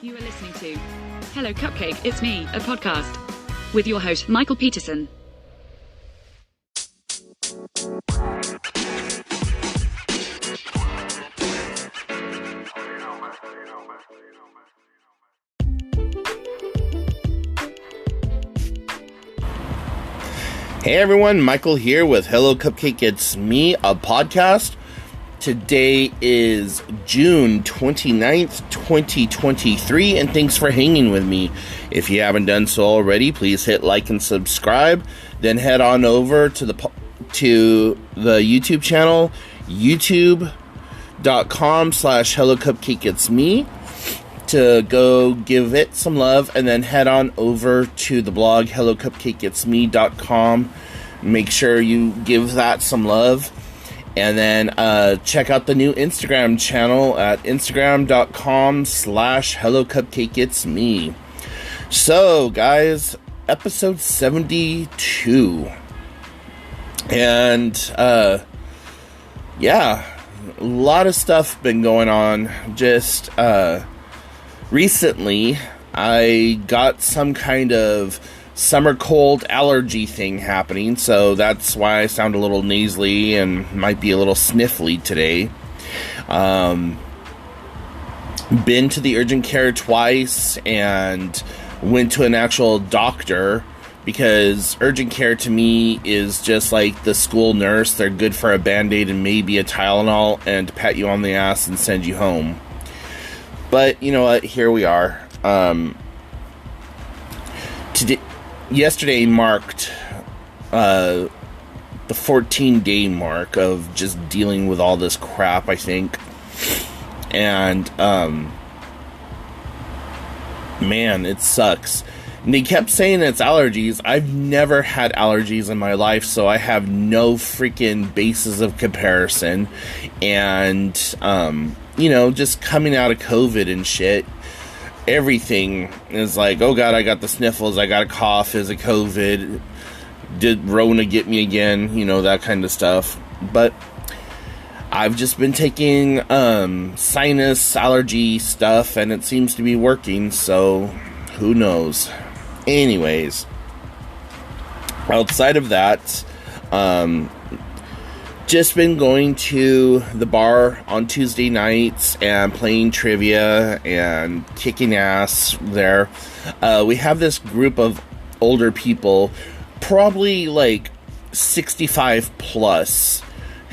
You are listening to Hello Cupcake, It's Me, a podcast with your host, Michael Peterson. Hey everyone, Michael here with Hello Cupcake, It's Me, a podcast. Today is June 29th, 2023, and thanks for hanging with me. If you haven't done so already, please hit like and subscribe. Then head on over to the YouTube channel, youtube.com/HelloCupcakeIt'sMe, to go give it some love, and then head on over to the blog, hellocupcakeitsme.com. Make sure you give that some love. And then check out the new Instagram channel at instagram.com/HelloCupcakeIt'sMe. So, guys, episode 72. And, yeah, a lot of stuff been going on. Just, recently, I got some kind of summer cold allergy thing happening, so that's why I sound a little nasally and might be a little sniffly today. Been to the urgent care twice and went to an actual doctor, because urgent care to me is just like the school nurse. They're good for a Band-Aid and maybe a Tylenol and pat you on the ass and send you home. But you know what? Here we are. Yesterday marked the 14-day mark of just dealing with all this crap, I think. And, man, it sucks. And they kept saying it's allergies. I've never had allergies in my life, so I have no freaking basis of comparison. And, you know, just coming out of COVID and shit, everything is like, oh god, I got the sniffles, I got a cough, is it COVID, did Rona get me again, you know, that kind of stuff. But I've just been taking sinus allergy stuff, and it seems to be working, so who knows. Anyways, outside of that, just been going to the bar on Tuesday nights and playing trivia and kicking ass there. We have this group of older people, probably like 65 plus,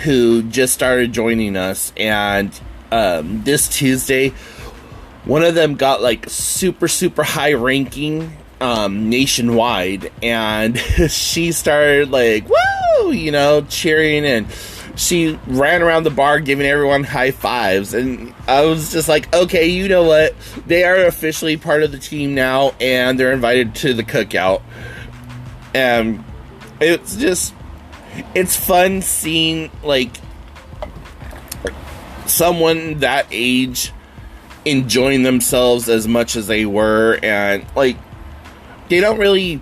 who just started joining us. And this Tuesday, one of them got like super high ranking nationwide, and she started like, woo, you know, cheering, and she ran around the bar giving everyone high fives. And I was just like, okay, you know what, they are officially part of the team now, and they're invited to the cookout. And it's fun seeing like someone that age enjoying themselves as much as they were. And like, they don't really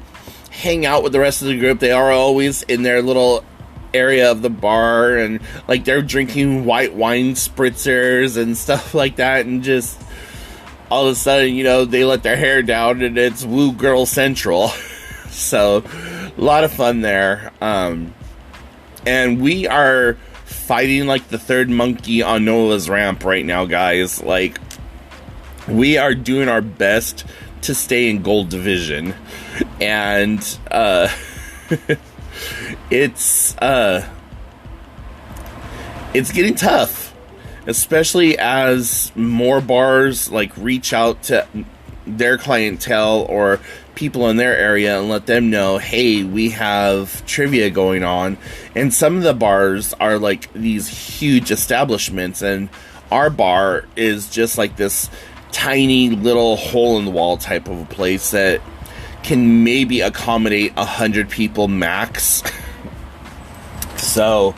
hang out with the rest of the group. They are always in their little area of the bar, and like they're drinking white wine spritzers and stuff like that, and just all of a sudden, you know, they let their hair down and it's woo girl central. So a lot of fun there. And we are fighting like the third monkey on Noah's ramp right now, guys. Like, we are doing our best to stay in gold division, and it's getting tough, especially as more bars like reach out to their clientele or people in their area and let them know, hey, we have trivia going on. And some of the bars are like these huge establishments, and our bar is just like this tiny little hole in the wall type of a place that can maybe accommodate 100 people max. So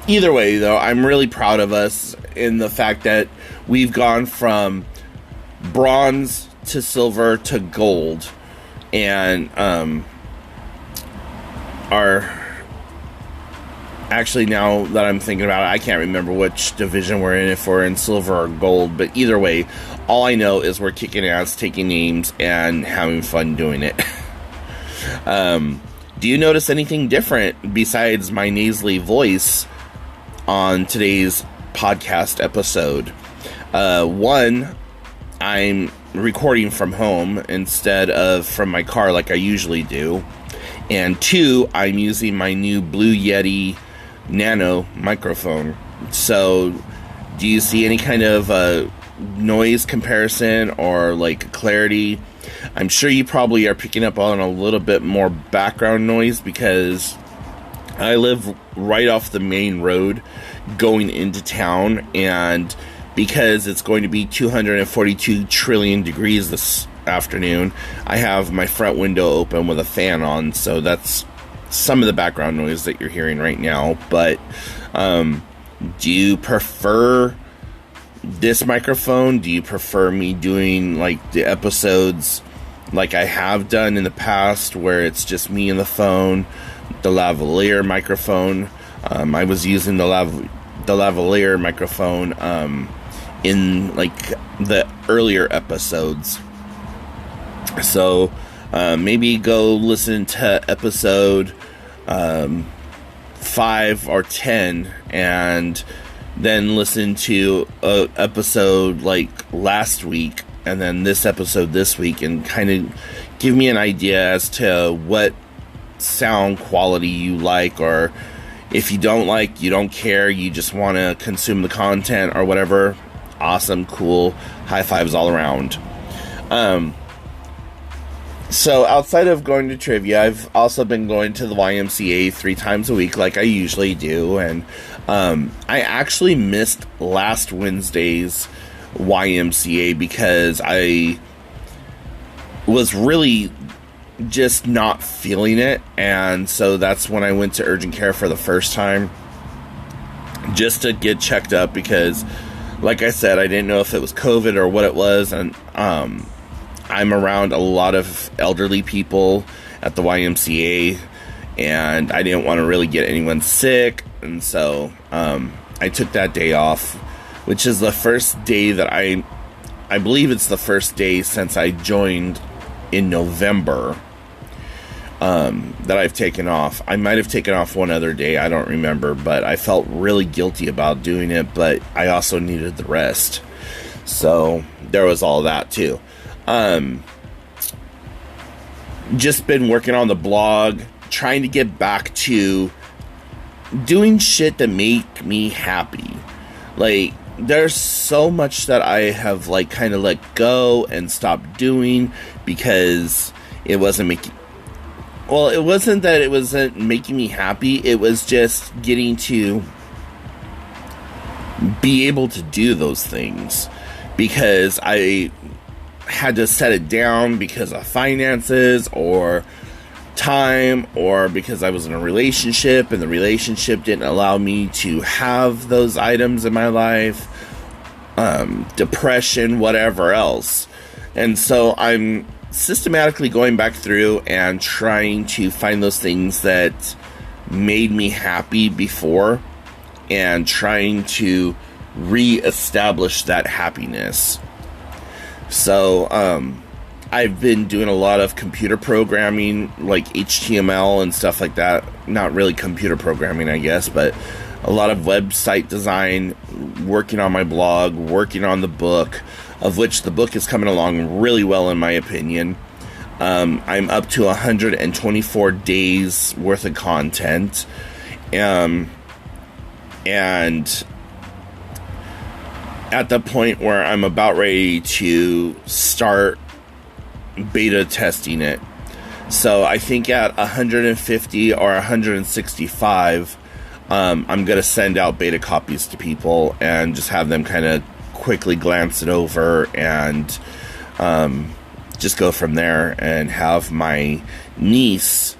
either way, though, I'm really proud of us in the fact that we've gone from bronze to silver to gold, and our Actually, now that I'm thinking about it, I can't remember which division we're in, if we're in silver or gold, but either way, all I know is we're kicking ass, taking names, and having fun doing it. Do you notice anything different besides my nasally voice on today's podcast episode? One, I'm recording from home instead of from my car like I usually do. And two, I'm using my new Blue Yeti Nano microphone. So, do you see any kind of noise comparison or like clarity? I'm sure you probably are picking up on a little bit more background noise because I live right off the main road going into town, and because it's going to be 242 trillion degrees this afternoon, I have my front window open with a fan on, so that's some of the background noise that you're hearing right now. But do you prefer this microphone? Do you prefer me doing like the episodes like I have done in the past, where it's just me and the phone, the lavalier microphone? I was using the lavalier microphone in like the earlier episodes. So maybe go listen to episode 5 or 10 and then listen to a episode like last week and then this episode this week, and kind of give me an idea as to what sound quality you like, or if you don't like, you don't care, you just want to consume the content or whatever. Awesome, cool, high fives all around. So outside of going to trivia, I've also been going to the YMCA 3 times a week like I usually do, and I actually missed last Wednesday's YMCA because I was really just not feeling it, and so that's when I went to urgent care for the first time just to get checked up, because like I said, I didn't know if it was COVID or what it was, and I'm around a lot of elderly people at the YMCA, and I didn't want to really get anyone sick, and so I took that day off, which is the first day that I believe it's the first day since I joined in November that I've taken off. I might have taken off one other day, I don't remember, but I felt really guilty about doing it, but I also needed the rest. So there was all that too. Just been working on the blog, trying to get back to doing shit that make me happy. Like, there's so much that I have like kind of let go and stopped doing because it wasn't making, well, it wasn't that it wasn't making me happy, it was just getting to be able to do those things because I had to set it down because of finances or time, or because I was in a relationship and the relationship didn't allow me to have those items in my life, depression, whatever else. And so I'm systematically going back through and trying to find those things that made me happy before and trying to re-establish that happiness. So, I've been doing a lot of computer programming, like HTML and stuff like that. Not really computer programming, I guess, but a lot of website design, working on my blog, working on the book, of which the book is coming along really well, in my opinion. I'm up to 124 days worth of content. And at the point where I'm about ready to start beta testing it. So I think at 150 or 165, I'm going to send out beta copies to people and just have them kind of quickly glance it over and just go from there, and have my niece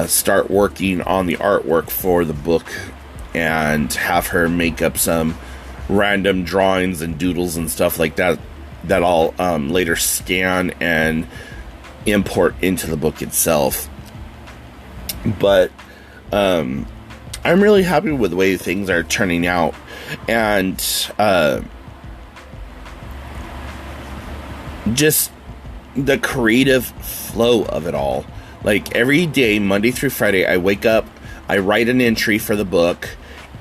start working on the artwork for the book and have her make up some random drawings and doodles and stuff like that that I'll later scan and import into the book itself. But I I'm really happy with the way things are turning out. And just the creative flow of it all. Like, every day, Monday through Friday, I wake up, I write an entry for the book,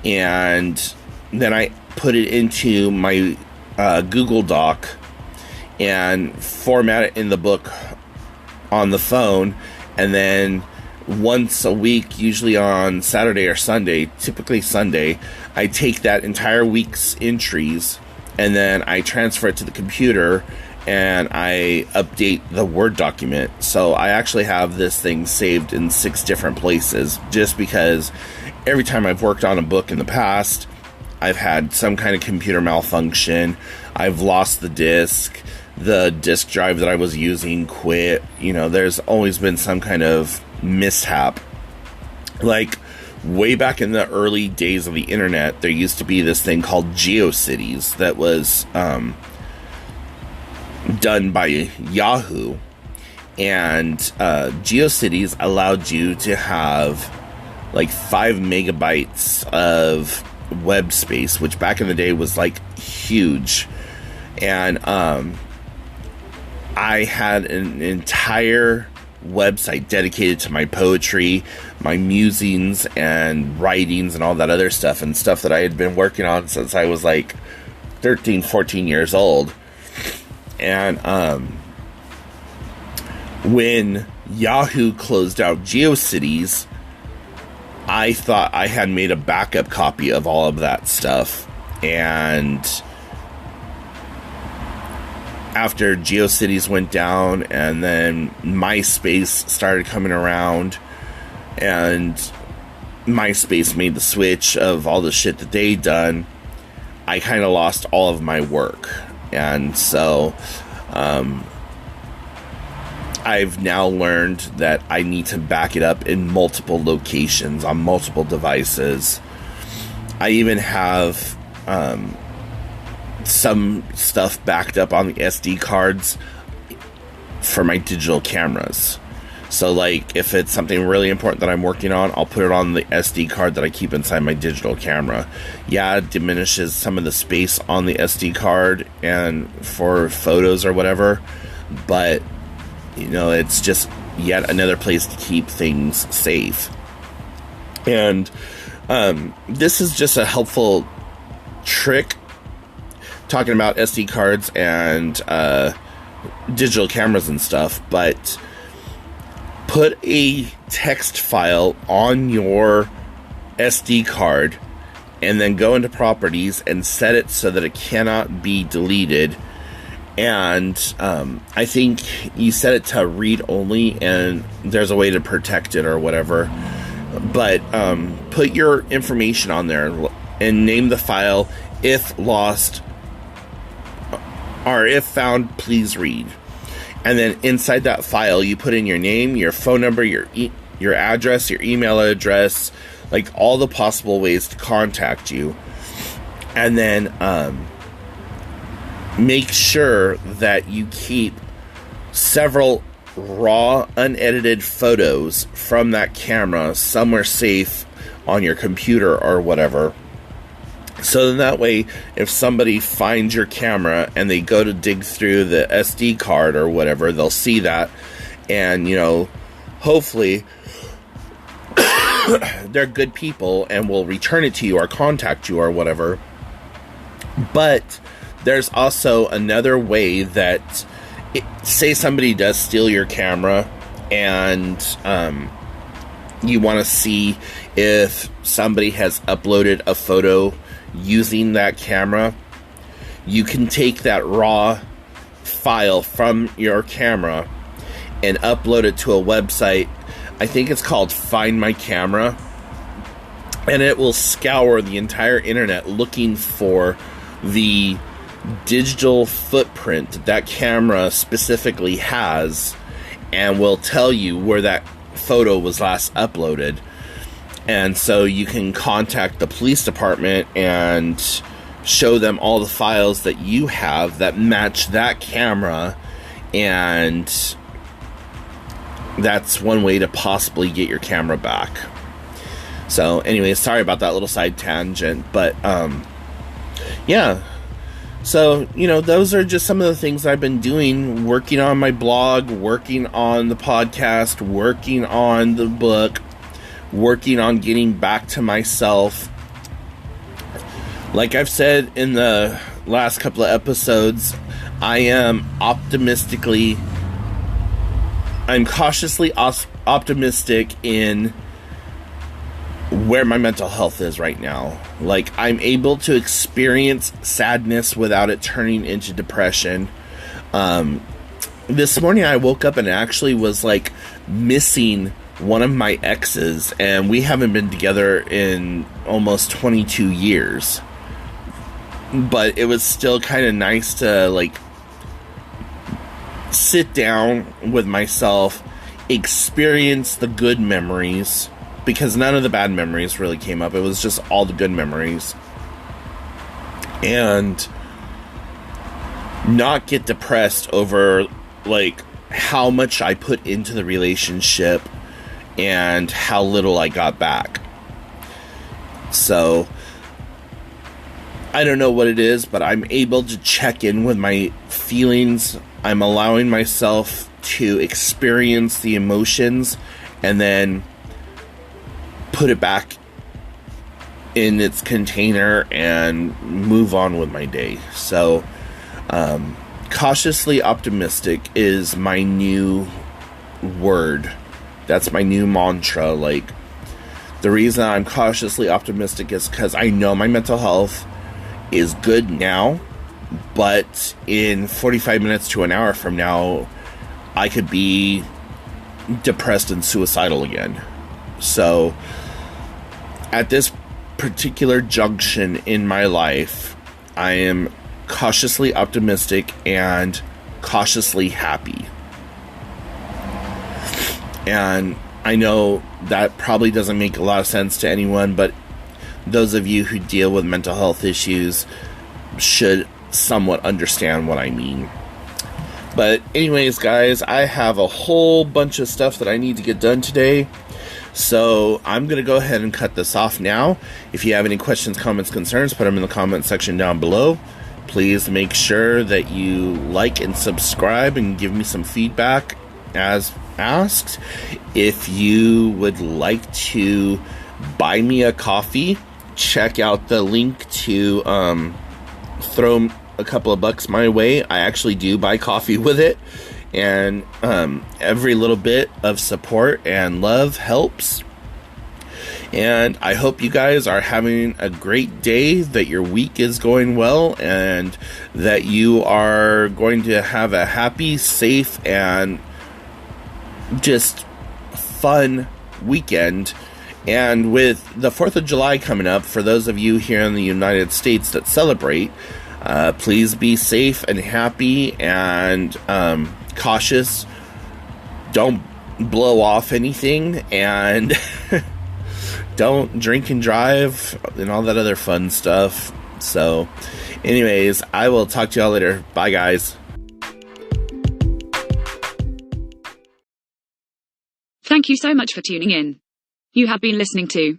and then I put it into my Google Doc and format it in the book on the phone, and then once a week, usually on Saturday or Sunday, typically Sunday, I take that entire week's entries and then I transfer it to the computer and I update the Word document. So I actually have this thing saved in 6 different places, just because every time I've worked on a book in the past, I've had some kind of computer malfunction. I've lost the disk drive that I was using quit. There's always been some kind of mishap. Like, way back in the early days of the internet, there used to be this thing called GeoCities that was done by Yahoo, and GeoCities allowed you to have like 5 megabytes of web space, which back in the day was like huge. And I had an entire website dedicated to my poetry, my musings and writings and all that other stuff, and stuff that I had been working on since I was like 13, 14 years old. And when Yahoo closed out GeoCities, I thought I had made a backup copy of all of that stuff. And after GeoCities went down, and then MySpace started coming around, and MySpace made the switch of all the shit that they'd done, I kind of lost all of my work. And so I've now learned that I need to back it up in multiple locations on multiple devices. I even have some stuff backed up on the SD cards for my digital cameras. So, like, if it's something really important that I'm working on, I'll put it on the SD card that I keep inside my digital camera. Yeah, it diminishes some of the space on the SD card and for photos or whatever, but, it's just yet another place to keep things safe. And this is just a helpful trick, talking about SD cards and digital cameras and stuff, but put a text file on your SD card and then go into properties and set it so that it cannot be deleted. And I think you set it to read only, and there's a way to protect it or whatever. But put your information on there and name the file "if lost" or "if found, please read." And then inside that file, you put in your name, your phone number, your address, your email address, like all the possible ways to contact you. And then make sure that you keep several raw, unedited photos from that camera somewhere safe on your computer or whatever. So then that way, if somebody finds your camera and they go to dig through the SD card or whatever, they'll see that, and, hopefully they're good people and will return it to you or contact you or whatever. But there's also another way that, say somebody does steal your camera and you want to see if somebody has uploaded a photo using that camera, you can take that raw file from your camera and upload it to a website. I think it's called Find My Camera, and it will scour the entire internet looking for the digital footprint that camera specifically has, and will tell you where that photo was last uploaded. And so you can contact the police department and show them all the files that you have that match that camera, and that's one way to possibly get your camera back. So anyway, sorry about that little side tangent, but yeah. So, those are just some of the things I've been doing, working on my blog, working on the podcast, working on the book, working on getting back to myself. Like I've said in the last couple of episodes, I'm cautiously optimistic in where my mental health is right now. Like, I'm able to experience sadness without it turning into depression. This morning I woke up and actually was like missing one of my exes, and we haven't been together in almost 22 years. But it was still kind of nice to like sit down with myself, experience the good memories, because none of the bad memories really came up. It was just all the good memories. And not get depressed over like how much I put into the relationship and how little I got back. So I don't know what it is, but I'm able to check in with my feelings. I'm allowing myself to experience the emotions and then put it back in its container and move on with my day. So, cautiously optimistic is my new word. That's my new mantra. Like, the reason I'm cautiously optimistic is because I know my mental health is good now, but in 45 minutes to an hour from now, I could be depressed and suicidal again. So, at this particular junction in my life, I am cautiously optimistic and cautiously happy. And I know that probably doesn't make a lot of sense to anyone, but those of you who deal with mental health issues should somewhat understand what I mean. But anyways, guys, I have a whole bunch of stuff that I need to get done today. So I'm going to go ahead and cut this off now. If you have any questions, comments, concerns, put them in the comment section down below. Please make sure that you like and subscribe and give me some feedback as asked. If you would like to buy me a coffee, check out the link to throw a couple of bucks my way. I actually do buy coffee with it. And every little bit of support and love helps. And I hope you guys are having a great day, that your week is going well, and that you are going to have a happy, safe, and just fun weekend. And with the 4th of July coming up, for those of you here in the United States that celebrate, please be safe and happy and cautious. Don't blow off anything, and don't drink and drive and all that other fun stuff. So anyways, I will talk to y'all later. Bye, guys. Thank you so much for tuning in. You have been listening to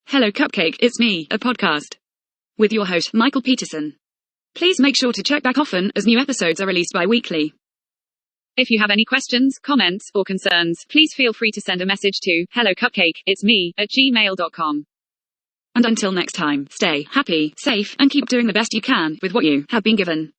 Hello Cupcake, It's Me, a podcast with your host, Michael Peterson. Please make sure to check back often, as new episodes are released bi-weekly. If you have any questions, comments, or concerns, please feel free to send a message to helloCupcakeIt'sMe@gmail.com. And until next time, stay happy, safe, and keep doing the best you can with what you have been given.